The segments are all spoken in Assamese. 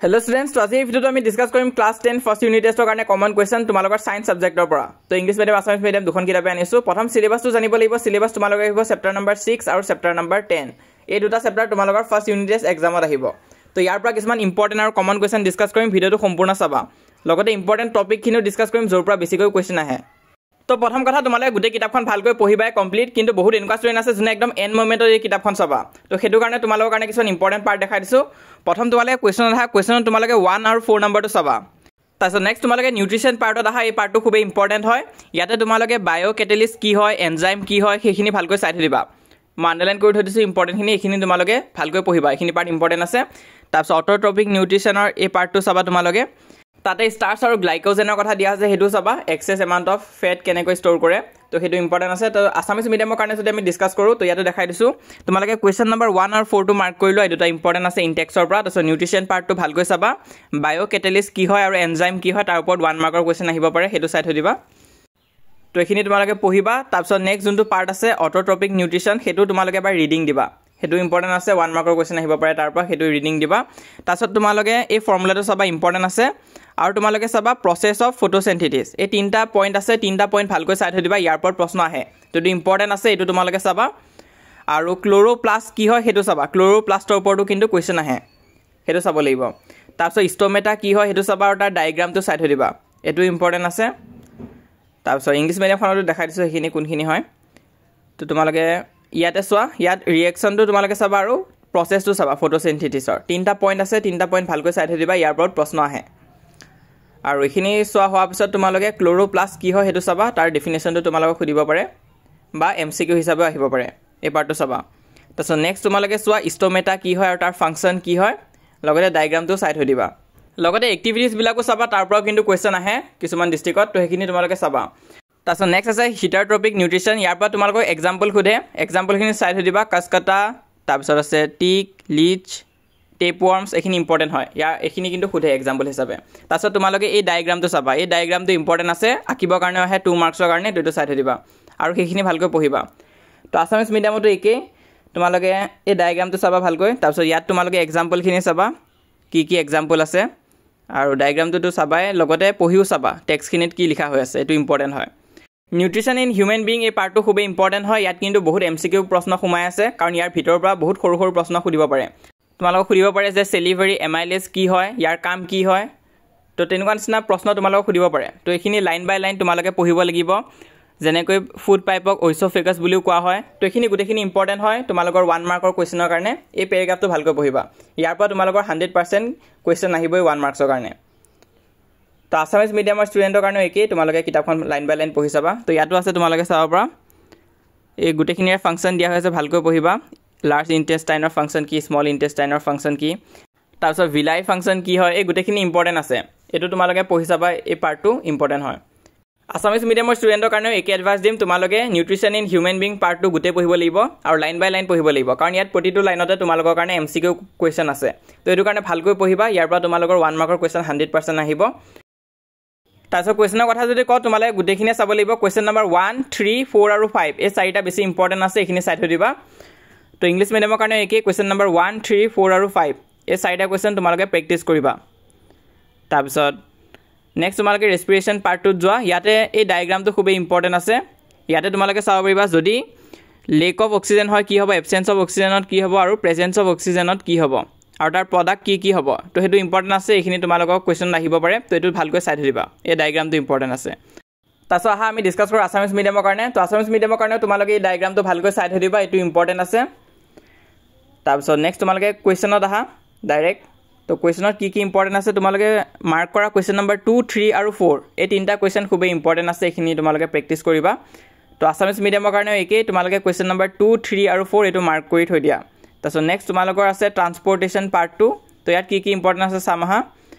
Hello students, to আজি ভিডিওটো আমি ডিসকাস কৰিম ক্লাস 10 ফাৰ্স্ট ইউনিট টেষ্টৰ কাৰণে কমন কোৱেশ্চন তোমালোকৰ সায়েন্স সাবজেক্টৰ পৰা তো ইংলিশ মিডিয়াম আছামিজ মিডিয়াম দুখন কিতাপে আনিছো প্ৰথম সিলেবাসটো জানিব লাগিব সিলেবাস তোমালোকৰ আহিব চেপ্টাৰ নম্বৰ 6 আৰু চেপ্টাৰ নম্বৰ 10 এই দুটা চেপ্টাৰ তোমালোকৰ ফাৰ্স্ট ইউনিট টেষ্ট এক্সামত আহিব তো ইয়াৰ পৰা কিছুমান ইম্পৰ্টেন্ট আৰু কমন কোৱেশ্চন ডিসকাস কৰিম ভিডিওটো সম্পূৰ্ণ চাবা লগতে ইম্পৰ্টেন্ট টপিক খিনিও ডিসকাস কৰিম যৰ পৰা বেছিকৈ কোৱেশ্চন আহে তো প্ৰথম কথা তোমালোকে গোটেই কিতাপখন ভালকৈ পঢ়িবাই কমপ্লিট কিন্তু বহুত এনেকুৱা ষ্টুডেন্ট আছে যোনে একদম এন্ড মোমেন্টত এই কিতাপখন চাবা তো হেতু কাৰণে তোমালোকৰ কাৰণে কিছুমান ইম্পৰ্টেন্ট পাৰ্ট দেখাই দিছো প্ৰথম তোমালোকে কোৱেশ্চন আহা কোৱেশ্চন তোমালোকে 1 আৰু 4 নম্বৰটো চাবা তাৰপিছত নেক্সট তোমালোকে নিউট্ৰিশন পাৰ্টত আহা এই পাৰ্টটো খুব ইম্পৰ্টেন্ট হয় ইয়াতে তোমালোকে বায়ো কেটালিষ্ট কি হয় এনজাইম কি হয় সেইখিনি ভালকৈ চাই থৈ দিবা মই আন্ডাৰলাইন কৰি থৈ দিছো ইম্পৰ্টেন্ট খিনি এইখিনি তোমালোকে ভালকৈ পঢ়িবা এইখিনি পাৰ্ট ইম্পৰ্টেন্ট আছে তাৰপিছত অটোট্ৰপিক নিউট্ৰিশনৰ এই পাৰ্টটো চাবা তোমালোকে তাতে স্টাৰ্চ আৰু গ্লাইকোজেনৰ কথা দিয়া আছে হেতু চাবা এক্সেস এমাউন্ট অফ ফেট কেনেকৈ ষ্টৰ কৰে তো হেতু ইম্পৰ্টেন্ট আছে তো আসামিজ মিডিয়ামৰ কাৰণে যদি আমি ডিসকাস কৰো তো ইয়াতে দেখাই দিছো তোমালোকে কোৱেশ্চন নম্বৰ 1 আৰু 4 টো মাৰ্ক কৰিলো এই দুটা ইম্পৰ্টেন্ট আছে ইনটেক্সৰ পৰা তো নিউট্ৰিশন পাৰ্টটো ভালকৈ চাবা বায়ো কেটালিষ্ট কি হয় আৰু এনজাইম কি হয় তাৰ ওপৰত 1 মাৰ্কৰ কোৱেশ্চন আহিব পাৰে হেতু চাই থৈ দিবা তো এখিনি তোমালোকে পঢ়িবা তাৰপিছত নেক্সট যোনটো পাৰ্ট আছে অটোট্ৰপিক নিউট্ৰিশন হেতু তোমালোকে এবাৰ ৰিডিং দিবা হেতু ইম্পৰ্টেন্ট আছে 1 মাৰ্কৰ কোৱেশ্চন আহিব পাৰে তাৰ পৰা হেতু ৰিডিং দিবা তাৰপিছত তোমালোকে এই ফৰ্মুলাটো চাবা ইম্পৰ্টেন্ট আছে আৰু তোমালোকে চাবা প্ৰসেস অফ ফটোসিনথেসিস এই তিনটা পইণ্ট আছে তিনটা পইণ্ট ভালকৈ চাই থৈ দিবা ইয়াৰ পৰা প্ৰশ্ন আহে তো ইম্পৰ্টেন্ট আছে এটো তোমালোকে চাবা আৰু ক্লোৰোপ্লাস্ট কি হয় হেতু চাবা ক্লোৰোপ্লাস্টৰ ওপৰতো কিন্তু কোৱেশ্চন আহে হেতু চাব লাগিব তাৰপিছত স্টোমেটা কি হয় হেতু চাবা আৰু তাৰ ডায়াগ্ৰামটো চাই থৈ দিবা এটো ইম্পৰ্টেন্ট আছে তাৰপিছত ইংলিশ মিডিয়ামখনটো দেখাই দিছো এইখিনি কোনখিনি হয় তো তোমালোকে ইয়াতে চোৱা ইয়াত ৰিএকচনটো তোমালোকে চাবা আৰু প্ৰসেসটো চাবা ফটোসিনথেসিসৰ তিনটা পইণ্ট আছে তিনটা পইণ্ট ভালকৈ চাই থৈ দিবা ইয়াৰ পৰা প্ৰশ্ন আহে আৰু এখিনি সোৱা হোৱাৰ পিছত তোমালোকে ক্লোৰোপ্লাস্ট কি হয় হেতু চাবা তাৰ ডেফিনেশনটো তোমালোকে খুদিব পাৰে বা এমসিকিউ হিচাপে আহিব পাৰে এই পাৰ্টটো চাবা তাৰপিছত নেক্সট তোমালোকে সোৱা স্টোমেটা কি হয় আৰু তাৰ ফাংচন কি হয় লগতে ডায়াগ্ৰামটো চাই থৈ দিবা লগতে এক্টিভিটিজ বিলাকো চাবা তাৰ পৰা কিন্তু কোৱেশ্চন আহে কিছুমান ডিস্ট্ৰিক্টত তো হেখিনি তোমালোকে চাবা তাৰপিছত নেক্সট আছে হিটাৰট্ৰপিক নিউট্ৰিশন ইয়াৰ পৰা তোমালোকে এক্সাম্পল খুদে এক্সাম্পলখিনি চাই থৈ দিবা কাস্কাটা তাৰপিছত আছে টিক লিচ টেপৱৰ্মছ এখিনি ইম্পৰ্টেন্ট হয় ইয়াৰ এখিনি কিন্তু খুদে এক্সাম্পল হিচাপে তাৰপিছত তোমালোকে এই ডায়াগ্ৰামটো চাবা এই ডায়াগ্ৰামটো ইম্পৰ্টেন্ট আছে আকিবৰ কাৰণে আহে 2 মাৰ্কছৰ কাৰণে দুটো চাই থৈ দিবা আৰু সেইখিনি ভালকৈ পঢ়িবা তো আসামিজ মিডিয়ামটো একে তোমালোকে এই ডায়াগ্ৰামটো চাবা ভালকৈ তাৰপিছত ইয়াত তোমালোকে এক্সাম্পলখিনি চাবা কি কি এক্সাম্পল আছে আৰু ডায়াগ্ৰামটো চাবাই লগতে পঢ়িও চাবা টেক্সটখিনিত কি লিখা হৈ আছে এটো ইম্পৰ্টেন্ট হয় নিউট্ৰিশন ইন হিউম্যান বিং এই পাৰ্টটো খুব ইম্পৰ্টেন্ট হয় ইয়াত কিন্তু বহুত এমসিকিউ প্ৰশ্ন সোমাই আছে কাৰণ ইয়াৰ ভিতৰৰ পৰা বহুত সৰু সৰু প্ৰশ্ন খুদিব পাৰে তোমালোকক খুদিব পাৰে যে সেলিভাৰি এমাইলেজ কি হয় ইয়াৰ কাম কি হয় তো তেনেকুৱা নিচিনা প্ৰশ্ন তোমালোকক খুদিব পাৰে তো এইখিনি লাইন বাই লাইন তোমালোকে পঢ়িব লাগিব যেনেকৈ ফুড পাইপক ওইসোফেগাছ বুলিও কোৱা হয় তো এইখিনি গোটেইখিনি ইম্পৰ্টেন্ট হয় তোমালোকৰ 1 মাৰ্কৰ কোৱেশ্চনৰ কাৰণে এই পেৰাগ্ৰাফটো ভালকৈ পঢ়িবা ইয়াৰ পৰা তোমালোকৰ 100% কোৱেশ্চন আহিবই 1 মাৰ্কছৰ কাৰণে তো আসামিজ মিডিয়ামৰ ষ্টুডেন্টৰ কাৰণে একে তোমালোকে কিতাপখন লাইন বাই লাইন পঢ়ি চাবা তো ইয়াতো আছে তোমালোকে চাব পৰা এই গোটেইখিনিৰ ফাংচন দিয়া হৈছে ভালকৈ পঢ়িবা লাৰ্জ ইন্টেষ্টাইনৰ ফাংচন কি স্মল ইন্টেষ্টাইনৰ ফাংচন কি তাৰপিছত ভিলাই ফাংচন কি হয় এই গোটেইখিনি ইম্পৰ্টেন্ট আছে এটো তোমালোকে পঢ়ি চাবা এই পাৰ্টটো ইম্পৰ্টেন্ট হয় আসামিজ মিডিয়ামৰ ষ্টুডেন্টৰ কাৰণে একে এডভাইস দিম তোমালোকে নিউট্ৰিশন ইন হিউম্যান বিং পাৰ্টটো গোটেই পঢ়িব লাগিব আৰু লাইন বাই লাইন পঢ়িব লাগিব কাৰণ ইয়াত প্ৰতিটো লাইনতে তোমালোকৰ কাৰণে এমসিকিউ কোৱেশ্চন আছে তো এটো কাৰণে ভালকৈ পঢ়িবা ইয়াৰ পৰা তোমালোকৰ 1 মাৰ্কৰ কোৱেশ্চন 100% আহিব তাৰপিছত কোৱেশ্চনৰ কথা যদি কওঁ তোমালোকে গোটেইখিনি চাব লাগিব কোৱেশ্চন নম্বৰ 1 3 4 আৰু 5 এই চাৰিটা বেছি ইম্পৰ্টেন্ট আছে এইখিনি চাই থৈ দিবা তো ইংলিশ মিডিয়ামৰ কাৰণে একে কোৱেশ্চন নম্বৰ 1 3 4 আৰু 5 এই চাৰিটা কোৱেশ্চন তোমালোকে প্ৰেক্টিস কৰিবা তাৰপিছত নেক্সট তোমালোকে ৰেসপিৰেশন পাৰ্টটোত যোৱা ইয়াতে এই ডায়াগ্ৰামটো খুব ইম্পৰ্টেন্ট আছে ইয়াতে তোমালোকে চাব পাৰিবা যদি লেক অফ অক্সিজেন হয় কি হ'ব এবসেন্স অফ অক্সিজেনত কি হ'ব আৰু প্ৰেজেন্স অফ অক্সিজেনত কি হ'ব আৰু তাৰ প্ৰডাক্ট কি হ'ব তো হেতু ইম্পৰ্টেন্ট আছে এইখিনি তোমালোকক কোৱেশ্চন আহিব পাৰে তো এটো ভালকৈ চাই থৈ দিবা এই ডায়াগ্ৰামটো ইম্পৰ্টেন্ট আছে তাৰপিছত আহা আমি ডিসকাস কৰো আসামিজ মিডিয়ামৰ কাৰণে তো আসামিজ মিডিয়ামৰ কাৰণে তোমালোকে এই ডায়াগ্ৰামটো ভালকৈ চাই থৈ দিবা এটো ইম্পৰ্টেন্ট আছে তাৰপিছত নেক্সট তোমালোকে কোৱেশ্চনত আহা ডাইৰেক্ট তো কোৱেশ্চনত কি ইম্পৰ্টেন্ট আছে তোমালোকে মাৰ্ক কৰা কোৱেশ্চন নম্বৰ 2 3 আৰু 4 এই তিনটা কোৱেশ্চন খুব ইম্পৰ্টেন্ট আছে এইখিনি তোমালোকে প্ৰেক্টিস কৰিবা তো আসামিজ মিডিয়ামৰ কাৰণে একে তোমালোকে কোৱেশ্চন নম্বৰ 2 3 আৰু 4 এটো মাৰ্ক কৰি থৈ দিয়া তাৰপিছত নেক্সট তোমালোকৰ আছে ট্ৰান্সপোৰ্টেশন পাৰ্ট 2 তো ইয়াত কি ইম্পৰ্টেন্ট আছে চামহা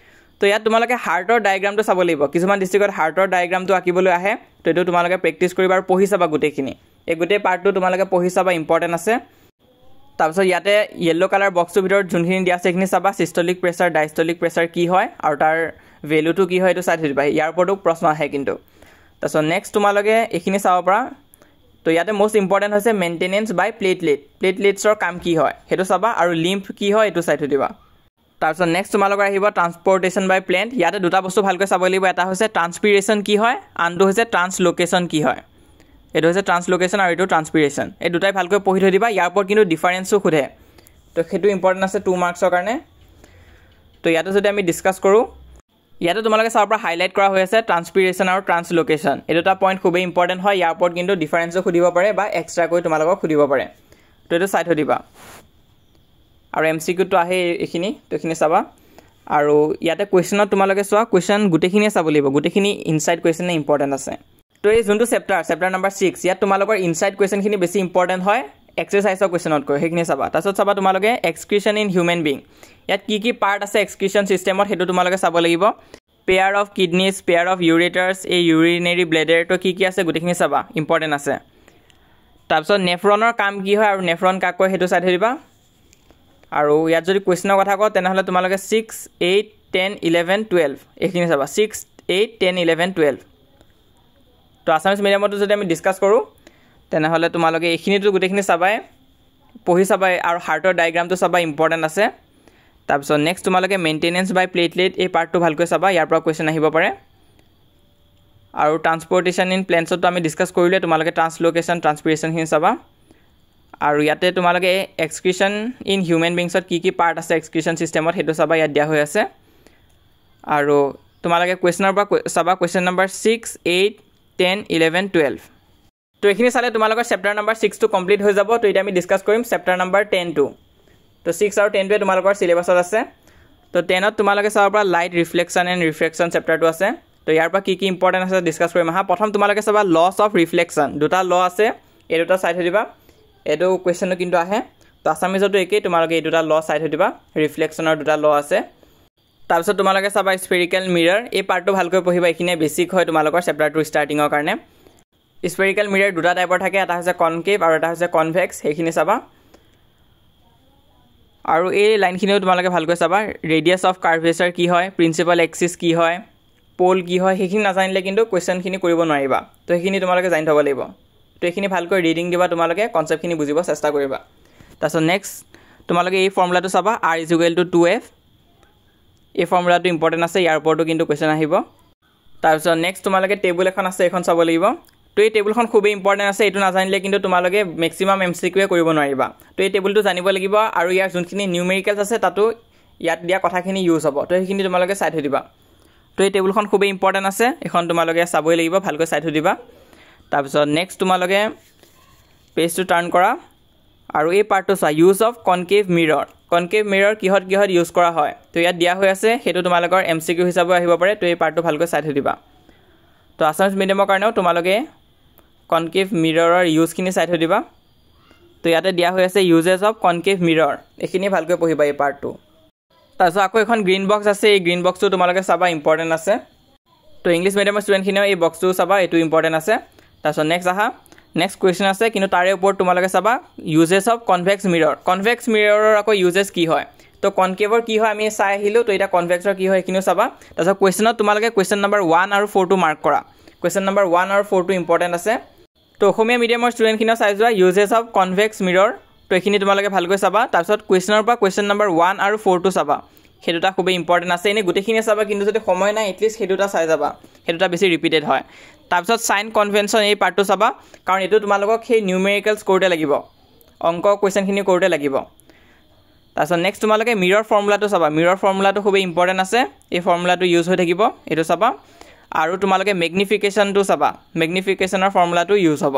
তো ইয়াত তোমালোকে হাৰ্টৰ ডায়াগ্ৰামটো চাব লাগিব কিছুমান ডিস্ট্ৰিক্টত হাৰ্টৰ ডায়াগ্ৰামটো আকিবলৈ আহে তো এটো তোমালোকে প্ৰেক্টিস কৰিবা আৰু পঢ়ি চাবা গোটেইখিনি এই গোটেই পাৰ্টটো তোমালোকে পঢ়ি চাবা ইম্পৰ্টেন্ট আছে তাৰপিছত ইয়াতে ইয়েলো কালাৰ বক্সৰ ভিতৰত যোনখিনি দিয়া আছে সেইখিনি চাবা সিস্টলিক প্ৰেছাৰ ডায়াস্টলিক প্ৰেছাৰ কি হয় আৰু তাৰ ভ্যালুটো কি হয় এটো চাই থৈ দিবা ইয়াৰ ওপৰতো প্ৰশ্ন আহে কিন্তু তাৰপিছত নেক্সট তোমালোকে এইখিনি চাব পৰা তো ইয়াতে মোস্ট ইম্পৰ্টেন্ট হৈছে মেইনটেনেন্স বাই প্লেটলেটছৰ কাম কি হয় হেতু চাবা আৰু লিম্ফ কি হয় এটো চাই থৈ দিবা তাৰপিছত নেক্সট তোমালোকৰ আহিব ট্ৰান্সপৰ্টেশ্যন বাই প্লেন ইয়াতে দুটা বস্তু ভালকৈ চাব লাগিব এটা হৈছে ট্ৰান্সপিৰেশ্যন কি হয় আনটো হৈছে ট্ৰান্সলোকেশ্যন কি হয় এইটো হৈছে ট্ৰান্সলোকেশ্যন আৰু এইটো ট্ৰান্সপিৰেশ্যন এই দুটাই ভালকৈ পঢ়ি থৈ দিবা ইয়াৰ ওপৰত কিন্তু ডিফাৰেন্সো সোধে তো সেইটো ইম্পৰ্টেণ্ট আছে 2 মাৰ্কছৰ কাৰণে তো ইয়াতে যদি আমি ডিছকাছ কৰোঁ ইয়াতে তোমালোকে চাবৰ পৰা হাইলাইট কৰা হৈ আছে ট্ৰান্সপিৰেশ্যন আৰু ট্ৰান্সলোকেশ্যন এই দুটা পইণ্ট খুবেই ইম্পৰ্টেণ্ট হয় ইয়াৰ ওপৰত কিন্তু ডিফাৰেন্সো সুধিব পাৰে বা এক্সট্ৰাকৈ তোমালোকক সুধিব পাৰে তো এইটো চাই থৈ দিবা আৰু এমচিকিউটো আহে এইখিনি তো এইখিনি চাবা আৰু ইয়াতে কুৱেশ্যনত তোমালোকে চোৱা কুৱেশ্যন গোটেইখিনিয়ে চাব লাগিব গোটেইখিনি ইনসাইড কুৱেশ্যনে ইম্পৰ্টেণ্ট আছে তো এই যোনটো চেপ্টাৰ নম্বৰ 6 ইয়াত তোমালোকৰ ইনসাইড কুৱেশ্যনখিনি বেছি ইম্পৰ্টেণ্ট হয় এক্সাৰচাইজৰ কুৱেশ্যনতকৈ সেইখিনি চাবা তাৰপিছত চাবা তোমালোকে এক্সক্ৰিশ্যন ইন হিউমেন বিং ইয়াত কি পাৰ্ট আছে এক্সক্ৰিশ্যন চিষ্টেমত সেইটো তোমালোকে চাব লাগিব pair of kidneys pair of ureters এই ইউৰিনেৰী ব্লেডাৰ তো কি আছে গোটেইখিনি চাবা ইম্পৰ্টেণ্ট আছে তাৰপিছত নেফ্ৰনৰ কাম কি হয় আৰু নেফ্ৰন কাক কয় সেইটো চাই থৈ দিবা আৰু ইয়াত যদি কুৱেশ্যনৰ কথা কওঁ তেনেহ'লে তোমালোকে 6, 8, 10, 11, 12 এইখিনি চাবা 6, 8, 10, 11, 12 তো আছামিজ মিডিয়ামতো যদি আমি ডিছকাছ কৰোঁ তেনেহ'লে তোমালোকে এইখিনিতো গোটেইখিনি চাবাই পঢ়ি চাবাই আৰু হাৰ্টৰ ডায়েগ্ৰামটো চাবা ইম্পৰ্টেণ্ট আছে তাৰপিছত নেক্সট তোমালোকে মেইনটেনেন্স বাই প্লেটলেট এই পাৰ্টটো ভালকৈ চাবা ইয়াৰ পৰা কুৱেশ্যন আহিব পাৰে আৰু ট্ৰান্সপৰ্টেশ্যন ইন প্লেনছতো আমি ডিছকাছ কৰিলে তোমালোকে ট্ৰান্সলোকেশ্যন ট্ৰান্সপিৰেশ্যনখিনি চাবা আৰু ইয়াতে তোমালোকে এক্সক্ৰিশ্যন ইন হিউমেন বিংছত কি পাৰ্ট আছে এক্সক্ৰিশ্যন চিষ্টেমত সেইটো চাবা ইয়াত দিয়া হৈ আছে আৰু তোমালোকে কুৱেশ্যনৰ পৰা চাবা কুৱেশ্যন নম্বৰ 6, 8, 10, 11, 12 তো এইখিনি চালে তোমালোকৰ চেপ্টাৰ নম্বৰ 6 টো কমপ্লিট হৈ যাব তো এতিয়া আমি ডিছকাছ কৰিম চেপ্টাৰ নম্বৰ 10 টো তো 6 আৰু 10 টোৱে তোমালোকৰ সিলেবাছত আছে তো 10ত তোমালোকে চাব পৰা লাইট ৰিফ্লেকশ্যন এণ্ড ৰিফ্ৰেকশ্যন চেপ্টাৰটো আছে তো ইয়াৰ পৰা কি ইম্পৰ্টেণ্ট আছে ডিছকাছ কৰিম আহা প্ৰথম তোমালোকে চাবা লছ অফ ৰিফ্লেকশ্যন দুটা ল আছে এই দুটা চাই থৈ দিবা এইটো কুৱেশ্যনটো কিন্তু আহে তো আছামিজতো একেই তোমালোকে এই দুটা ল চাই থৈ দিবা ৰিফ্লেকশ্যনৰ দুটা ল আছে তাৰপিছত তোমালোকে চাবা স্পেৰিকেল মিৰৰ এই পাৰ্টটো ভালকৈ পঢ়িবা এইখিনিয়ে বেছিক হয় তোমালোকৰ চেপ্টাৰটো ষ্টাৰ্টিঙৰ কাৰণে স্পেৰিকেল মিৰৰ দুটা টাইপৰ থাকে এটা হৈছে কনকেভ আৰু এটা হৈছে কনভেক্স সেইখিনি চাবা আৰু এই লাইনখিনিও তোমালোকে ভালকৈ চাবা ৰেডিয়াছ অফ কাৰ্ভেচাৰ কি হয় প্ৰিন্সিপাল এক্সিছ কি হয় পোল কি হয় সেইখিনি নাজানিলে কিন্তু কুৱেশ্যনখিনি কৰিব নোৱাৰিবা তো সেইখিনি তোমালোকে জানি থ'ব লাগিব তো এইখিনি ভালকৈ ৰিডিং দিবা তোমালোকে কনচেপ্টখিনি বুজিব চেষ্টা কৰিবা তাৰপিছত নেক্সট তোমালোকে এই ফৰ্মুলাটো চাবা r = 2f এই ফৰ্মুলাটো ইম্পৰ্টেণ্ট আছে ইয়াৰ ওপৰতো কিন্তু কুৱেশ্যন আহিব তাৰপিছত নেক্সট তোমালোকে টেবুল এখন আছে এখন চাব লাগিব তো এই টেবুলখন খুবেই ইম্পৰ্টেণ্ট আছে এইটো নাজানিলে কিন্তু তোমালোকে মেক্সিমাম এমচিকিউৱে কৰিব নোৱাৰিবা তো এই টেবুলটো জানিব লাগিব আৰু ইয়াৰ যোনখিনি নিউমেৰিকেলছ আছে তাতো ইয়াত দিয়া কথাখিনি ইউজ হ'ব তো সেইখিনি তোমালোকে চাই থৈ দিবা তো এই টেবুলখন খুবেই ইম্পৰ্টেণ্ট আছে এখন তোমালোকে চাবই লাগিব ভালকৈ চাই থৈ দিবা তাৰপিছত নেক্সট তোমালোকে পেজটো টাৰ্ণ কৰা আৰু এই পাৰ্টটো চোৱা ইউজ অফ কনকেভ মিৰৰ কিহত ইউজ কৰা হয় তো ইয়াত দিয়া হৈ আছে সেইটো তোমালোকৰ এমচিকিউ হিচাপে আহিব পাৰে তো এই পাৰ্টটো ভালকৈ চাই থৈ দিবা তো আছামিজ মিডিয়ামৰ কাৰণেও তোমালোকে কনকেভ মিৰৰৰ ইউজখিনি চাই থৈ দিবা তো ইয়াতে দিয়া হৈ আছে ইউজেছ অফ কনকেভ মিৰৰ এইখিনি ভালকৈ পঢ়িবা এই পাৰ্টটো তাৰপিছত আকৌ এখন গ্ৰীণ বক্স আছে এই গ্ৰীণ বক্সটো তোমালোকে চাবা ইম্পৰ্টেণ্ট আছে তো ইংলিছ মিডিয়ামৰ ষ্টুডেণ্টখিনিও এই বক্সটো চাবা এইটো ইম্পৰ্টেণ্ট আছে তাৰপিছত নেক্সট কুৱেশ্যন আছে কিন্তু তাৰে ওপৰত তোমালোকে চাবা ইউজেছ অফ কনভেক্স মিৰৰৰ আকৌ ইউজেছ কি হয় তো কনকেভৰ কি হয় আমি চাই আহিলোঁ তো এতিয়া কনভেক্সৰ কি হয় সেইখিনিও চাবা তাৰপিছত কুৱেশ্যনত তোমালোকে কুৱেশ্যন নম্বৰ 1 আৰু 4 টো মাৰ্ক কৰা কুৱেশ্যন নম্বৰ 1 আৰু 4 টো ইম্পৰ্টেণ্ট আছে তো অসমীয়া মিডিয়ামৰ ষ্টুডেণ্টখিনিও চাই যোৱা ইউজেছ অফ কনভেক্স মিৰৰ তো এইখিনি তোমালোকে ভালকৈ চাবা তাৰপিছত কুৱেশ্যনৰ পৰা কুৱেশ্যন নম্বৰ 1 আৰু 4 টো চাবা সেই দুটা খুবেই ইম্পৰ্টেণ্ট আছে এনেই গোটেইখিনি চাবা কিন্তু যদি সময় নাই এটলিষ্ট সেই দুটা চাই যাবা সেই দুটা বেছি ৰিপিটেড হয় তাৰপিছত চাইন কনভেনশ্যন এই পাৰ্টটো চাবা কাৰণ এইটো তোমালোকক সেই নিউমেৰিকেলছ কৰোঁতে লাগিব অংক কুৱেশ্যনখিনি কৰোঁতে লাগিব তাৰপিছত নেক্সট তোমালোকে মিৰৰ ফৰ্মুলাটো চাবা মিৰৰ ফৰ্মুলাটো খুবেই ইম্পৰ্টেণ্ট আছে এই ফৰ্মুলাটো ইউজ হৈ থাকিব এইটো চাবা আৰু তোমালোকে মেগনিফিকেশ্যনটো চাবা মেগনিফিকেশ্যনৰ ফৰ্মুলাটো ইউজ হ'ব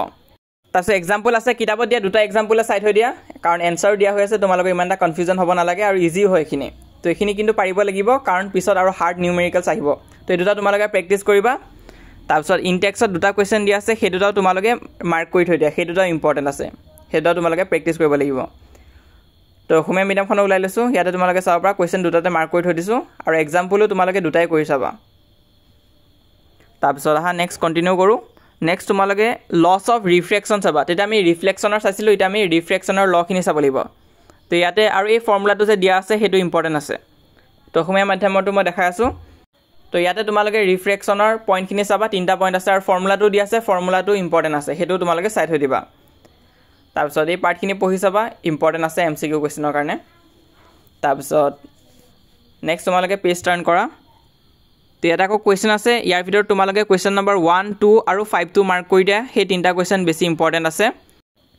তাৰপিছত এক্সাম্পল আছে কিতাপত দিয়া দুটা এক্সাম্পল চাই থৈ দিয়া কাৰণ এনচাৰো দিয়া হৈ আছে তোমালোকৰ ইমান এটা কনফিউজন হ'ব নালাগে আৰু ইজিও হয় এইখিনি তো এইখিনি কিন্তু পাৰিব লাগিব কাৰণ পিছত আৰু হাৰ্ড নিউমেৰিকেলছ আহিব তো এই দুটা তোমালোকে প্ৰেক্টিছ কৰিবা তাৰপিছত ইনটেক্সত দুটা কুৱেশ্যন দিয়া আছে সেই দুটাও তোমালোকে মাৰ্ক কৰি থৈ দিয়া সেই দুটাও ইম্পৰ্টেণ্ট আছে সেই দুটাও তোমালোকে প্ৰেক্টিছ কৰিব লাগিব তো অসমীয়া মিডিয়ামখনো ওলাই লৈছোঁ ইয়াতে তোমালোকে চাব পৰা কুৱেশ্যন দুটাতে মাৰ্ক কৰি থৈ দিছোঁ আৰু এক্সাম্পলো তোমালোকে দুটাই কৰি চাবা তাৰপিছত নেক্সট কণ্টিনিউ কৰোঁ নেক্সট তোমালোকে লছ অফ ৰিফ্ৰেকশ্যন চাবা তেতিয়া আমি ৰিফ্লেকশ্যনৰ চাইছিলোঁ এতিয়া আমি ৰিফ্ৰেকশ্যনৰ লখিনি চাব লাগিব তো ইয়াতে আৰু এই ফৰ্মুলাটো যে দিয়া আছে সেইটো ইম্পৰ্টেণ্ট আছে তো অসমীয়া মাধ্যমতো মই দেখাই আছোঁ তো ইয়াতে তোমালোকে ৰিফ্ৰেকশ্যনৰ পইণ্টখিনি চাবা তিনিটা পইণ্ট আছে আৰু ফৰ্মুলাটো দিয়া আছে ফৰ্মুলাটো ইম্পৰ্টেণ্ট আছে সেইটো তোমালোকে চাই থৈ দিবা তাৰপিছত এই পাৰ্টখিনি পঢ়ি চাবা ইম্পৰ্টেণ্ট আছে এমচিকিউ কুৱেশ্যনৰ কাৰণে তাৰপিছত নেক্সট তোমালোকে পেজ টাৰ্ণ কৰা তো ইয়াত আকৌ কুৱেশ্যন আছে ইয়াৰ ভিতৰত তোমালোকে কুৱেশ্যন নম্বৰ 1 2 আৰু 5 টো মাৰ্ক কৰি দিয়া সেই তিনিটা কুৱেশ্যন বেছি ইম্পৰ্টেণ্ট আছে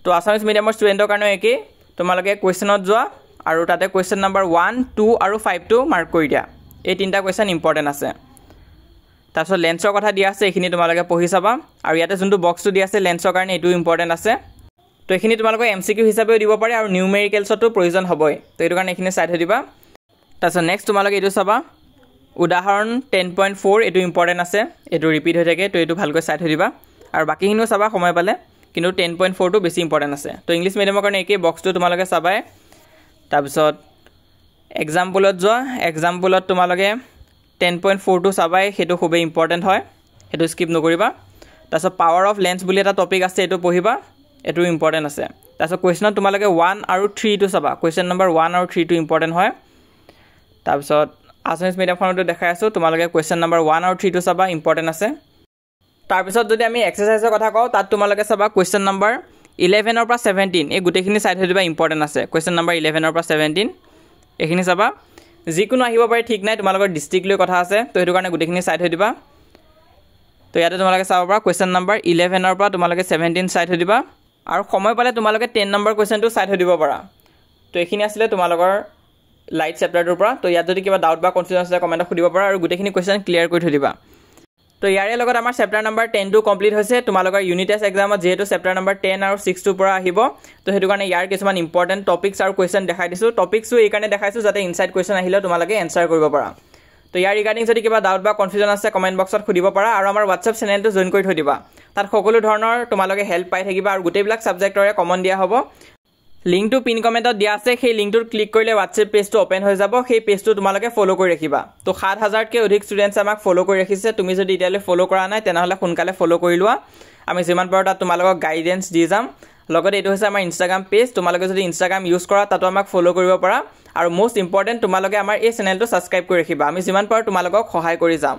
তো আছামিজ মিডিয়ামৰ ষ্টুডেণ্টৰ কাৰণে একেই তোমালোকে কুৱেশ্যনত যোৱা আৰু তাতে কুৱেশ্যন নম্বৰ 1 2 আৰু 5 টো মাৰ্ক কৰি দিয়া এই তিনিটা কুৱেশ্যন ইম্পৰ্টেণ্ট আছে তাৰপিছত লেন্সৰ কথা দিয়া আছে এইখিনি তোমালোকে পঢ়ি চাবা আৰু ইয়াতে যোনটো বক্সটো দিয়া আছে লেন্সৰ কাৰণে এইটো ইম্পৰ্টেণ্ট আছে তো এইখিনি তোমালোকে MCQ হিচাপেও দিব পাৰে আৰু নিউমেৰিকেলছতো প্ৰয়োজন হ'বই তো এইটো কাৰণে এইখিনি চাই থৈ দিবা তাৰপিছত নেক্সট তোমালোকে এইটো চাবা উদাহৰণ 10.4 এইটো ইম্পৰ্টেণ্ট আছে এইটো ৰিপিট হৈ থাকে তো এইটো ভালকৈ চাই থৈ দিবা আৰু বাকিখিনিও চাবা সময় পালে কিন্তু 10.4 টো বেছি ইম্পৰ্টেণ্ট আছে তো ইংলিছ মিডিয়ামৰ কাৰণে একেই বক্সটো তোমালোকে চাবাই তাৰপিছত এক্সাম্পলত যোৱা এক্সাম্পলত তোমালোকে 10.4 টো চাবাই সেইটো খুবেই ইম্পৰ্টেণ্ট হয় সেইটো স্কিপ নকৰিবা তাৰপিছত পাৱাৰ অফ লেন্স বুলি এটা টপিক আছে এইটো পঢ়িবা এইটো ইম্পৰ্টেণ্ট আছে তাৰপিছত কুৱেশ্যনত তোমালোকে 1 আৰু 3 টো চাবা কুৱেশ্যন নম্বৰ 1 আৰু 3 টো ইম্পৰ্টেণ্ট হয় তাৰপিছত আছামিজ মিডিয়ামখনতো দেখাই আছোঁ তোমালোকে কুৱেশ্যন নম্বৰ 1 আৰু 3 টো চাবা ইম্পৰ্টেণ্ট আছে তাৰপিছত যদি আমি এক্সাৰচাইজৰ কথা কওঁ তাত তোমালোকে চাবা কুৱেশ্যন নম্বৰ 11 পৰা 17 এই গোটেইখিনি চাই থৈ দিবা ইম্পৰ্টেণ্ট আছে কুৱেশ্যন নম্বৰ 11 পৰা 17 এইখিনি চাবা যিকোনো আহিব পাৰে ঠিক নাই তোমালোকৰ ডিষ্ট্ৰিক্ট লৈ কথা আছে তো সেইটো কাৰণে গোটেইখিনি চাই থৈ দিবা তো ইয়াতে তোমালোকে চাব পাৰা কুৱেশ্যন নম্বৰ 11 পৰা তোমালোকে 17 চাই থৈ দিবা আৰু সময় পালে তোমালোকে 10 নম্বৰ কুৱেশ্যনটো চাই থৈ দিব পাৰা তো এইখিনি আছিলে তোমালোকৰ লাইট চেপ্টাৰটোৰ পৰা তো ইয়াত যদি কিবা ডাউট বা কনফিউজন আছে কমেণ্টত সুধিব পাৰা আৰু গোটেইখিনি কুৱেশ্যন ক্লিয়াৰ কৰি থৈ দিবা তো ইয়াৰে লগত আমাৰ চেপ্টাৰ নম্বৰ 10 টো কমপ্লিট হৈছে তোমালোকৰ ইউনিট টেষ্ট এক্সামত যেহেতু চেপ্টাৰ নম্বৰ 10 আৰু 6 টোৰ পৰা আহিব তো সেইটো কাৰণে ইয়াৰ কিছুমান ইম্পৰ্টেণ্ট টপিকছ আৰু কুৱেশ্যন দেখাই দিছোঁ টপিকছো এই কাৰণে দেখাইছোঁ যাতে ইনসাইড কুৱেশ্যন আহিলে তোমালোকে এনসাৰ কৰিব পাৰা তো ইয়াৰ ৰিগাৰ্ডিং যদি কিবা ডাউট বা কনফিউজন আছে কমেণ্ট বক্সত সুধিব পাৰা আৰু আমাৰ হোৱাটছআপ চেনেলটো জইন কৰি থৈ দিবা তাত সকলো ধৰণৰ তোমালোকে হেল্প পাই থাকিবা আৰু গোটেইবিলাক ছাবজেক্টৰে কমন দিয়া হ'ব লিংকটো পিন কমেণ্টত দিয়া আছে সেই লিংকটোত ক্লিক কৰিলে হোৱাটছআপ পেজটো ওপেন হৈ যাব সেই পেজটো তোমালোকে ফলো কৰি ৰাখিবা তো 7000কৈ অধিক ষ্টুডেণ্টছে আমাক ফলো কৰি ৰাখিছে তুমি যদি এতিয়ালৈ ফলো কৰা নাই তেনেহ'লে সোনকালে ফলো কৰি লোৱা আমি যিমান পাৰোঁ তাত তোমালোকক গাইডেন্স দি যাম লগতে এইটো হৈছে আমাৰ ইনষ্টাগ্ৰাম পেজ তোমালোকে যদি ইনষ্টাগ্ৰাম ইউজ কৰা তাতো আমাক ফলো কৰিব পাৰা আৰু মোষ্ট ইম্পৰ্টেণ্ট তোমালোকে আমাৰ এই চেনেলটো ছাবস্ক্ৰাইব কৰি ৰাখিবা আমি যিমান পাৰোঁ তোমালোকক সহায় কৰি যাম